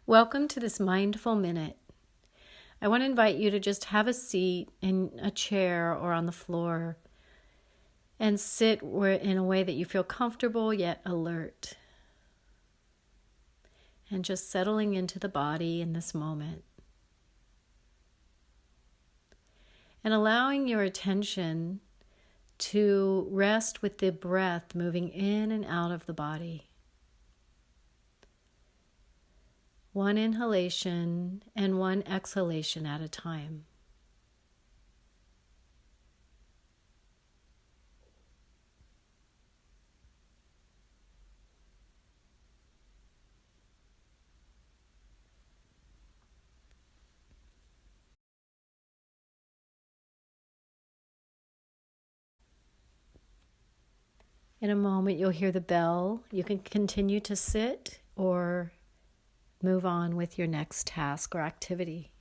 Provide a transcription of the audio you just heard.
Welcome to this mindful minute. I want to invite you to just have a seat in a chair or on the floor and sit in a way that you feel comfortable yet alert. And just settling into the body in this moment. And allowing your attention to rest with the breath moving in and out of the body. One inhalation and one exhalation at a time. In a moment, you'll hear the bell. You can continue to sit or move on with your next task or activity.